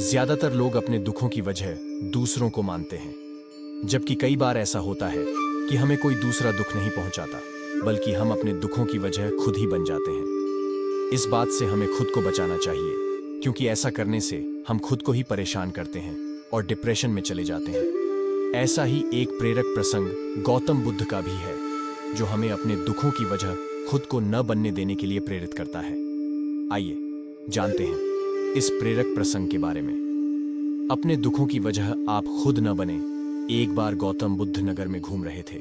ज्यादातर लोग अपने दुखों की वजह दूसरों को मानते हैं, जबकि कई बार ऐसा होता है कि हमें कोई दूसरा दुख नहीं पहुंचाता, बल्कि हम अपने दुखों की वजह खुद ही बन जाते हैं। इस बात से हमें खुद को बचाना चाहिए, क्योंकि ऐसा करने से हम खुद को ही परेशान करते हैं और डिप्रेशन में चले जाते हैं। ऐसा ही एक प्रेरक प्रसंग गौतम बुद्ध का भी है, जो हमें अपने दुखों की वजह खुद को न बनने देने के लिए प्रेरित करता है। आइए जानते हैं इस प्रेरक प्रसंग के बारे में। अपने दुखों की वजह आप खुद न बने। एक बार गौतम बुद्ध नगर में घूम रहे थे।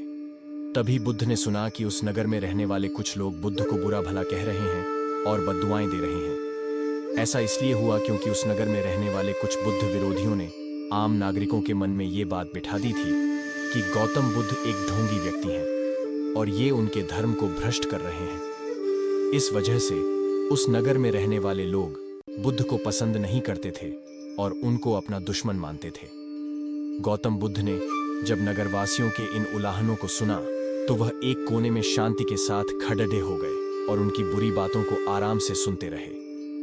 तभी बुद्ध ने सुना कि उस नगर में रहने वाले कुछ लोग बुद्ध को बुरा भला कह रहे हैं और बद्दुआएं दे रहे हैं। ऐसा इसलिए हुआ क्योंकि उस नगर में रहने वाले कुछ बुद्ध विरोधियों ने आम नागरिकों के मन में ये बात बिठा दी थी कि गौतम बुद्ध एक ढोंगी व्यक्ति हैं और ये उनके धर्म को भ्रष्ट कर रहे हैं। इस वजह से उस नगर में रहने वाले लोग बुद्ध को पसंद नहीं करते थे और उनको अपना दुश्मन मानते थे। गौतम बुद्ध ने जब नगरवासियों के इन उलाहनों को सुना तो वह एक कोने में शांति के साथ खड़े हो गए और उनकी बुरी बातों को आराम से सुनते रहे।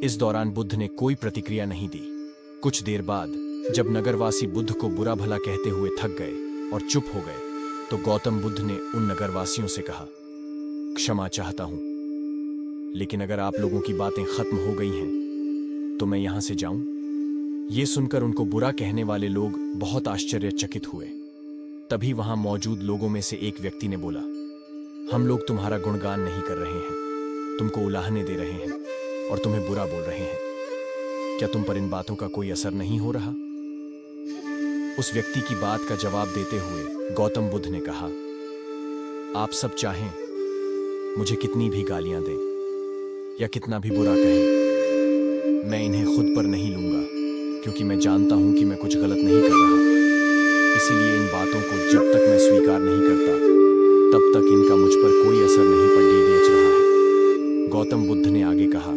इस दौरान बुद्ध ने कोई प्रतिक्रिया नहीं दी। कुछ देर बाद जब नगरवासी बुद्ध को बुरा भला कहते हुए थक गए और चुप हो गए, तो गौतम बुद्ध ने उन नगरवासियों से कहा, क्षमा चाहता हूं, लेकिन अगर आप लोगों की बातें खत्म हो गई हैं तो मैं यहां से जाऊं? ये सुनकर उनको बुरा कहने वाले लोग बहुत आश्चर्यचकित हुए। तभी वहां मौजूद लोगों में से एक व्यक्ति ने बोला, हम लोग तुम्हारा गुणगान नहीं कर रहे हैं, तुमको उलाहने दे रहे हैं और तुम्हें बुरा बोल रहे हैं। क्या तुम पर इन बातों का कोई असर नहीं हो रहा? उस व्यक्ति की बात का जवाब देते हुए गौतम बुद्ध ने कहा, आप सब चाहें मुझे कितनी भी गालियां दें या कितना भी बुरा कहें, मैं इन्हें खुद पर नहीं लूंगा, क्योंकि मैं जानता हूं कि मैं कुछ गलत नहीं कर रहा। इसीलिए इन बातों को जब तक मैं स्वीकार नहीं करता, तब तक इनका मुझ पर कोई असर नहीं पड़ रहा है। गौतम बुद्ध ने आगे कहा,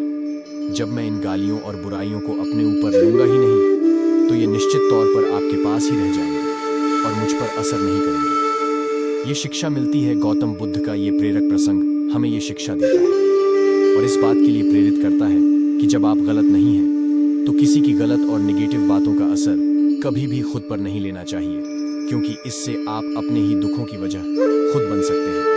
जब मैं इन गालियों और बुराइयों को अपने ऊपर लूंगा ही नहीं, तो ये निश्चित तौर पर आपके पास ही रह जाएंगे और मुझ पर असर नहीं करेंगे। ये शिक्षा मिलती है। गौतम बुद्ध का ये प्रेरक प्रसंग हमें ये शिक्षा देता है और इस बात के लिए प्रेरित करता है कि जब आप गलत नहीं हैं, तो किसी की गलत और नेगेटिव बातों का असर कभी भी खुद पर नहीं लेना चाहिए, क्योंकि इससे आप अपने ही दुखों की वजह खुद बन सकते हैं।